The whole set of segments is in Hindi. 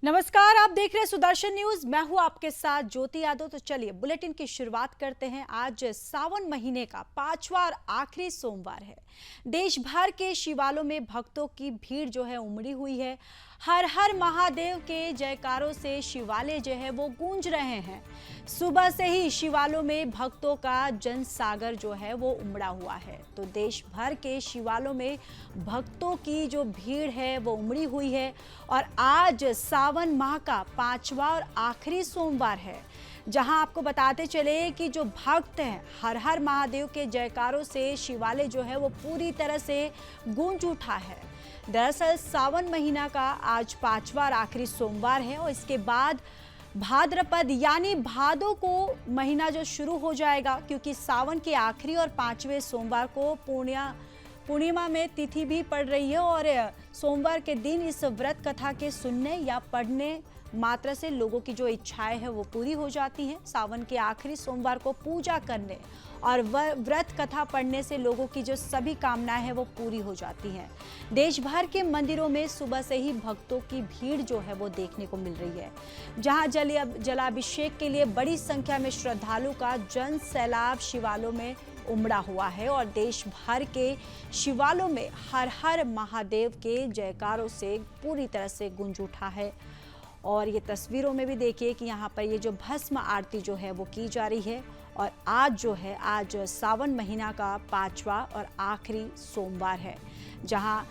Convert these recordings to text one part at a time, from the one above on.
नमस्कार, आप देख रहे हैं सुदर्शन न्यूज। मैं हूं आपके साथ ज्योति यादव। तो चलिए बुलेटिन की शुरुआत करते हैं। आज सावन महीने का 5वां और आखिरी सोमवार है। देश भर के शिवालयों में भक्तों की भीड़ जो है उमड़ी हुई है। हर हर महादेव के जयकारों से शिवालय जो है वो गूंज रहे हैं। सुबह से ही शिवालयों में भक्तों का जनसागर जो है वो उमड़ा हुआ है। तो देश भर के शिवालयों में भक्तों की जो भीड़ है वो उमड़ी हुई है। और आज सावन माह का 5वां और आखिरी सोमवार है, जहां आपको बताते चले कि जो भक्त हैं हर हर महादेव के जयकारों से शिवालय जो है वो पूरी तरह से गूंज उठा है। दरअसल सावन महीना का आज 5वां और आखिरी सोमवार है और इसके बाद भाद्रपद यानी भादों को महीना जो शुरू हो जाएगा, क्योंकि सावन के आखिरी और 5वें सोमवार को पूर्णिमा में तिथि भी पड़ रही है। और सोमवार के दिन इस व्रत कथा के सुनने या पढ़ने मात्र से लोगों की जो इच्छाएं हैं वो पूरी हो जाती हैं। सावन के आखिरी सोमवार को पूजा करने और व्रत कथा पढ़ने से लोगों की जो सभी कामनाएं हैं वो पूरी हो जाती हैं। देश भर के मंदिरों में सुबह से ही भक्तों की भीड़ जो है वो देखने को मिल रही है, जहां जलाभिषेक के लिए बड़ी संख्या में श्रद्धालुओं का जन सैलाब शिवालयों में उमड़ा हुआ है। और देश भर के शिवालयों में हर हर महादेव के जयकारों से पूरी तरह से गूंज उठा है। और ये तस्वीरों में भी देखिए कि यहाँ पर ये जो भस्म आरती जो है वो की जा रही है। और आज सावन महीना का 5वां और आखिरी सोमवार है, जहाँ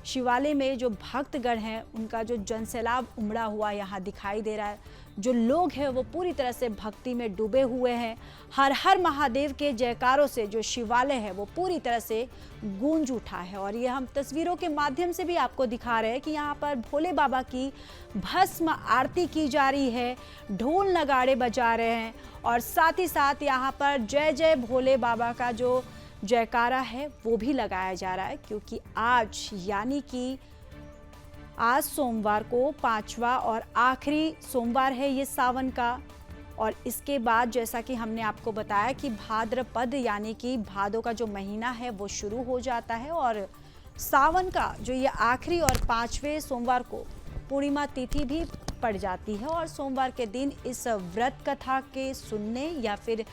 शिवालय में जो भक्तगण हैं उनका जो जनसैलाब उमड़ा हुआ यहाँ दिखाई दे रहा है। जो लोग हैं वो पूरी तरह से भक्ति में डूबे हुए हैं। हर हर महादेव के जयकारों से जो शिवालय है वो पूरी तरह से गूंज उठा है। और ये हम तस्वीरों के माध्यम से भी आपको दिखा रहे हैं कि यहाँ पर भोले बाबा की भस्म आरती की जा रही है, ढोल नगाड़े बजा रहे हैं और साथ ही साथ यहाँ पर जय जय भोले बाबा का जो जयकारा है वो भी लगाया जा रहा है, क्योंकि आज यानी कि आज सोमवार को 5वां और आखिरी सोमवार है ये सावन का। और इसके बाद जैसा कि हमने आपको बताया कि भाद्रपद यानी कि भादों का जो महीना है वो शुरू हो जाता है। और सावन का जो ये आखिरी और 5वें सोमवार को पूर्णिमा तिथि भी पड़ जाती है। और सोमवार के दिन इस व्रत कथा के सुनने या फिर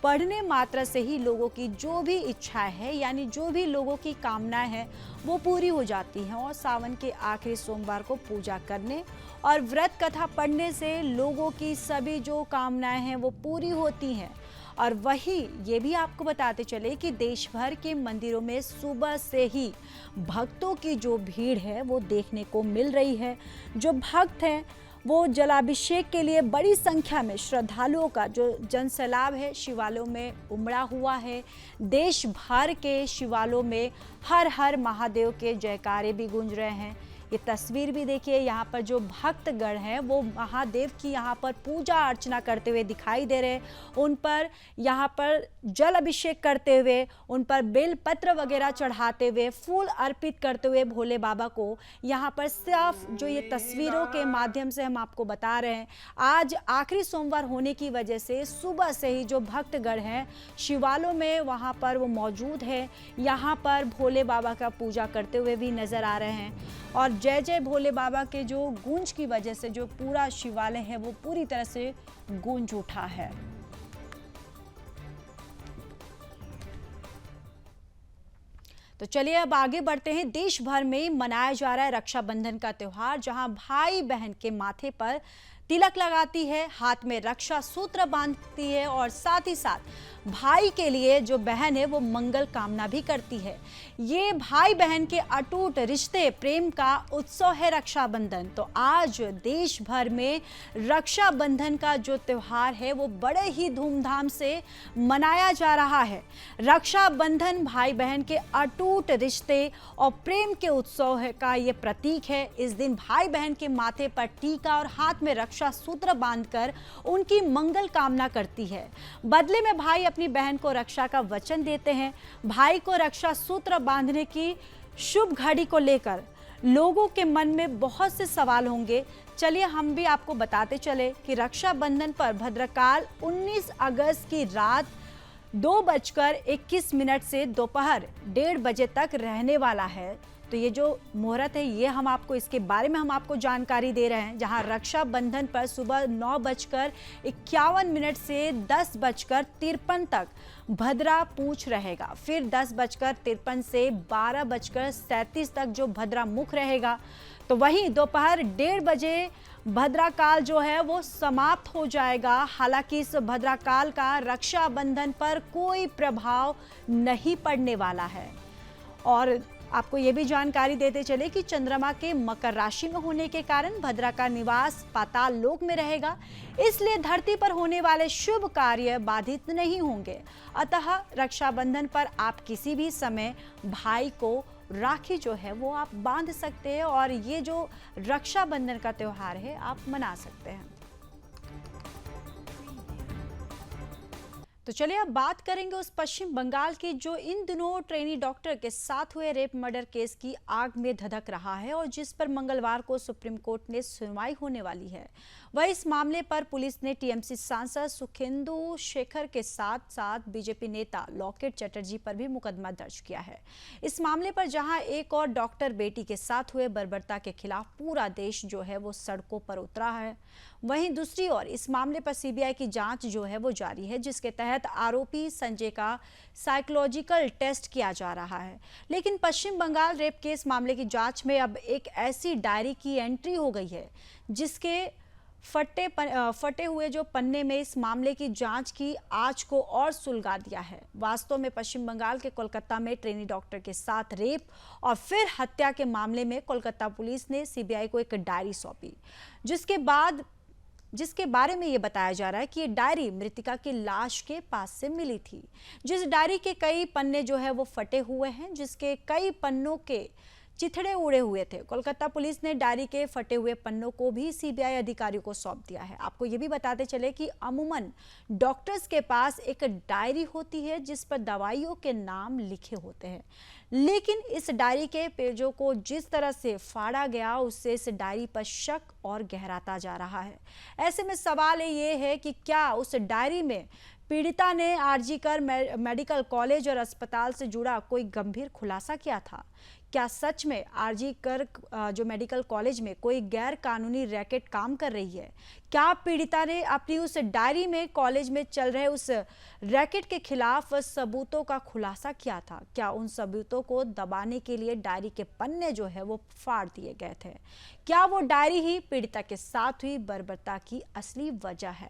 पढ़ने मात्र से ही लोगों की जो भी इच्छाएं है यानी जो भी लोगों की कामनाएं हैं वो पूरी हो जाती हैं। और सावन के आखिरी सोमवार को पूजा करने और व्रत कथा पढ़ने से लोगों की सभी जो कामनाएं हैं वो पूरी होती हैं। और वही ये भी आपको बताते चले कि देश भर के मंदिरों में सुबह से ही भक्तों की जो भीड़ है वो देखने को मिल रही है। जो भक्त हैं वो जलाभिषेक के लिए बड़ी संख्या में श्रद्धालुओं का जो जनसैलाब है शिवालयों में उमड़ा हुआ है। देश भर के शिवालयों में हर हर महादेव के जयकारे भी गूंज रहे हैं। ये तस्वीर भी देखिए, यहाँ पर जो भक्तगण हैं वो महादेव की यहाँ पर पूजा अर्चना करते हुए दिखाई दे रहे हैं। उन पर यहाँ पर जल अभिषेक करते हुए, उन पर बेल पत्र वगैरह चढ़ाते हुए, फूल अर्पित करते हुए भोले बाबा को यहाँ पर सिर्फ जो ये तस्वीरों के माध्यम से हम आपको बता रहे हैं। आज आखिरी सोमवार होने की वजह से सुबह से ही जो भक्तगण हैं शिवालयों में वहाँ पर वो मौजूद है, यहाँ पर भोले बाबा का पूजा करते हुए भी नजर आ रहे हैं। और जय जय भोले बाबा के जो गूंज की वजह से जो पूरा शिवालय है वो पूरी तरह से गूंज उठा है। तो चलिए अब आगे बढ़ते हैं। देश भर में मनाया जा रहा है रक्षाबंधन का त्योहार, जहां भाई बहन के माथे पर तिलक लगाती है, हाथ में रक्षा सूत्र बांधती है और साथ ही साथ भाई के लिए जो बहन है वो मंगल कामना भी करती है। ये भाई बहन के अटूट रिश्ते प्रेम का उत्सव है रक्षाबंधन। तो आज देश भर में रक्षाबंधन का जो त्योहार है वो बड़े ही धूमधाम से मनाया जा रहा है। रक्षाबंधन भाई बहन के अटूट रिश्ते और प्रेम के उत्सव का ये प्रतीक है। इस दिन भाई बहन के माथे पर टीका और हाथ में रक्षा सूत्र बांधकर उनकी मंगल कामना करती है। बदले में भाई अपनी बहन को रक्षा का वचन देते हैं। भाई को रक्षा सूत्र बांधने की शुभ घड़ी को लेकर लोगों के मन में बहुत से सवाल होंगे। चलिए हम भी आपको बताते चले कि रक्षाबंधन पर भद्रकाल 19 अगस्त की रात 2:21 से दोपहर 1:30 बजे तक रहने वाला है। तो ये जो मुहूर्त है ये हम आपको इसके बारे में हम आपको जानकारी दे रहे हैं, जहां रक्षाबंधन पर सुबह 9:51 से 10:53 तक भद्रा पूछ रहेगा। फिर 10:53 से 12:37 तक जो भद्रा मुख रहेगा। तो वहीं दोपहर 1:30 बजे भद्रा काल जो है वो समाप्त हो जाएगा। हालांकि इस भद्रा काल का रक्षाबंधन पर कोई प्रभाव नहीं पड़ने वाला है। और आपको ये भी जानकारी देते चले कि चंद्रमा के मकर राशि में होने के कारण भद्रा का निवास पाताल लोक में रहेगा, इसलिए धरती पर होने वाले शुभ कार्य बाधित नहीं होंगे। अतः रक्षाबंधन पर आप किसी भी समय भाई को राखी जो है वो आप बांध सकते हैं और ये जो रक्षाबंधन का त्योहार है आप मना सकते हैं। तो चलिए अब बात करेंगे उस पश्चिम बंगाल की जो इन दिनों ट्रेनी डॉक्टर के साथ हुए रेप मर्डर केस की आग में धधक रहा है और जिस पर मंगलवार को सुप्रीम कोर्ट में सुनवाई होने वाली है। वह इस मामले पर पुलिस ने टीएमसी सांसद सुखेंदु शेखर के साथ साथ बीजेपी नेता लॉकेट चटर्जी पर भी मुकदमा दर्ज किया है। इस मामले पर जहां एक और डॉक्टर बेटी के साथ हुए बर्बरता के खिलाफ पूरा देश जो है वो सड़कों पर उतरा है, वहीं दूसरी ओर इस मामले पर सीबीआई की जांच जो है वो जारी है, जिसके तहत आरोपी संजय का साइकोलॉजिकल टेस्ट किया जा रहा है। लेकिन पश्चिम बंगाल रेप केस मामले की जांच में अब एक ऐसी डायरी की एंट्री हो गई है जिसके फटे हुए जो पन्ने में इस मामले की जांच की आंच को और सुलगा दिया है। वास्तव में पश्चिम बंगाल के कोलकाता में ट्रेनी डॉक्टर के साथ रेप और फिर हत्या के मामले में कोलकाता पुलिस ने सीबीआई को एक डायरी सौंपी, जिसके बारे में ये बताया जा रहा है कि ये डायरी मृतिका की लाश के पास से मिली थी। जिस डायरी के कई पन्ने जो है वो फटे हुए हैं, जिसके कई पन्नों के चिथड़े उड़े हुए थे। कोलकाता पुलिस ने डायरी के फटे हुए पन्नों को भी सीबीआई अधिकारियों को सौंप दिया है। आपको ये भी बताते चले कि अमूमन डॉक्टर्स के पास एक डायरी होती है जिस पर दवाइयों के नाम लिखे होते हैं, लेकिन इस डायरी के पेजों को जिस तरह से फाड़ा गया उससे इस डायरी पर शक और गहराता जा रहा है। ऐसे में सवाल ये है कि क्या उस डायरी में पीड़िता ने आरजीकर मेडिकल कॉलेज और अस्पताल से जुड़ा कोई गंभीर खुलासा किया था? क्या सच में आरजीकर जो मेडिकल कॉलेज में कोई गैर कानूनी रैकेट काम कर रही है? क्या पीड़िता ने अपनी उस डायरी में कॉलेज में चल रहे उस रैकेट के खिलाफ सबूतों का खुलासा किया था? क्या उन सबूतों को दबाने के लिए डायरी के पन्ने जो है वो फाड़ दिए गए थे? क्या वो डायरी ही पीड़िता के साथ हुई बर्बरता की असली वजह है?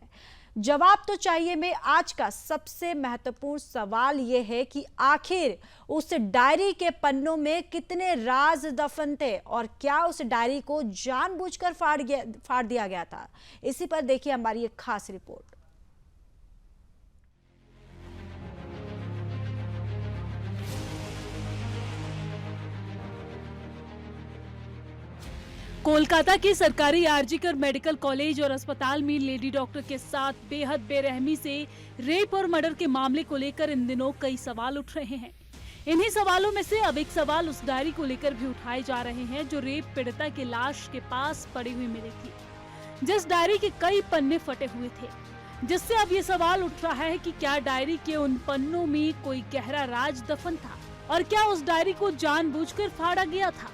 जवाब तो चाहिए। में आज का सबसे महत्वपूर्ण सवाल यह है कि आखिर उस डायरी के पन्नों में कितने राज दफन थे और क्या उस डायरी को जानबूझकर फाड़ दिया गया था? इसी पर देखिए हमारी एक खास रिपोर्ट। कोलकाता के सरकारी आरजीकर मेडिकल कॉलेज और अस्पताल में लेडी डॉक्टर के साथ बेहद बेरहमी से रेप और मर्डर के मामले को लेकर इन दिनों कई सवाल उठ रहे हैं। इन्हीं सवालों में से अब एक सवाल उस डायरी को लेकर भी उठाए जा रहे हैं जो रेप पीड़िता की लाश के पास पड़ी हुई मिली थी, जिस डायरी के कई पन्ने फटे हुए थे, जिससे अब ये सवाल उठ रहा है कि क्या डायरी के उन पन्नों में कोई गहरा राज दफन था और क्या उस डायरी को जानबूझकर फाड़ा गया था?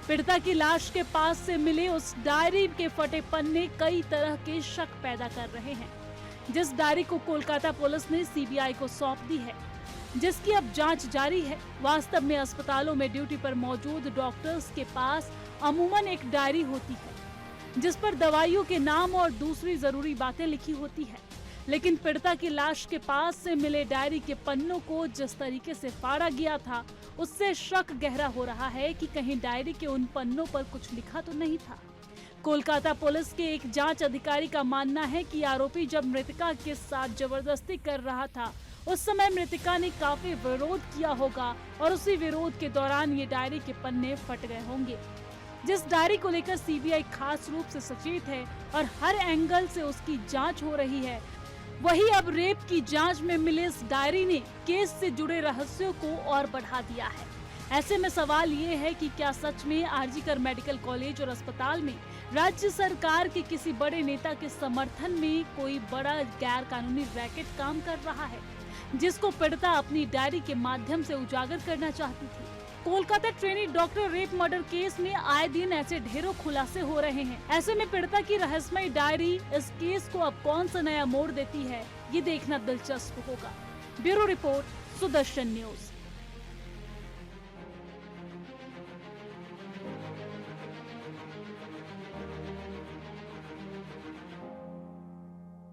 पीड़िता की लाश के पास से मिले उस डायरी के फटे पन्ने कई तरह के शक पैदा कर रहे हैं। जिस डायरी को कोलकाता पुलिस ने सीबीआई को सौंप दी है, जिसकी अब जांच जारी है। वास्तव में अस्पतालों में ड्यूटी पर मौजूद डॉक्टर्स के पास अमूमन एक डायरी होती है जिस पर दवाइयों के नाम और दूसरी जरूरी बातें लिखी होती है, लेकिन पीड़िता की लाश के पास से मिले डायरी के पन्नों को जिस तरीके से फाड़ा गया था उससे शक गहरा हो रहा है कि कहीं डायरी के उन पन्नों पर कुछ लिखा तो नहीं था। कोलकाता पुलिस के एक जांच अधिकारी का मानना है कि आरोपी जब मृतिका के साथ जबरदस्ती कर रहा था उस समय मृतिका ने काफी विरोध किया होगा और उसी विरोध के दौरान ये डायरी के पन्ने फट गए होंगे। जिस डायरी को लेकर सीबीआई खास रूप से सचेत है और हर एंगल से उसकी जांच हो रही है, वही अब रेप की जांच में मिले इस डायरी ने केस से जुड़े रहस्यों को और बढ़ा दिया है। ऐसे में सवाल ये है कि क्या सच में आरजीकर मेडिकल कॉलेज और अस्पताल में राज्य सरकार के किसी बड़े नेता के समर्थन में कोई बड़ा गैर कानूनी रैकेट काम कर रहा है, जिसको पीड़िता अपनी डायरी के माध्यम से उजागर करना चाहती थी। Kolkata trainee doctor rape murder case में आए दिन ऐसे ढेरों खुलासे हो रहे हैं। ऐसे में पीड़िता की रहस्यमय डायरी इस केस को अब कौन सा नया मोड़ देती है, ये देखना दिलचस्प होगा। Bureau report, Sudarshan news.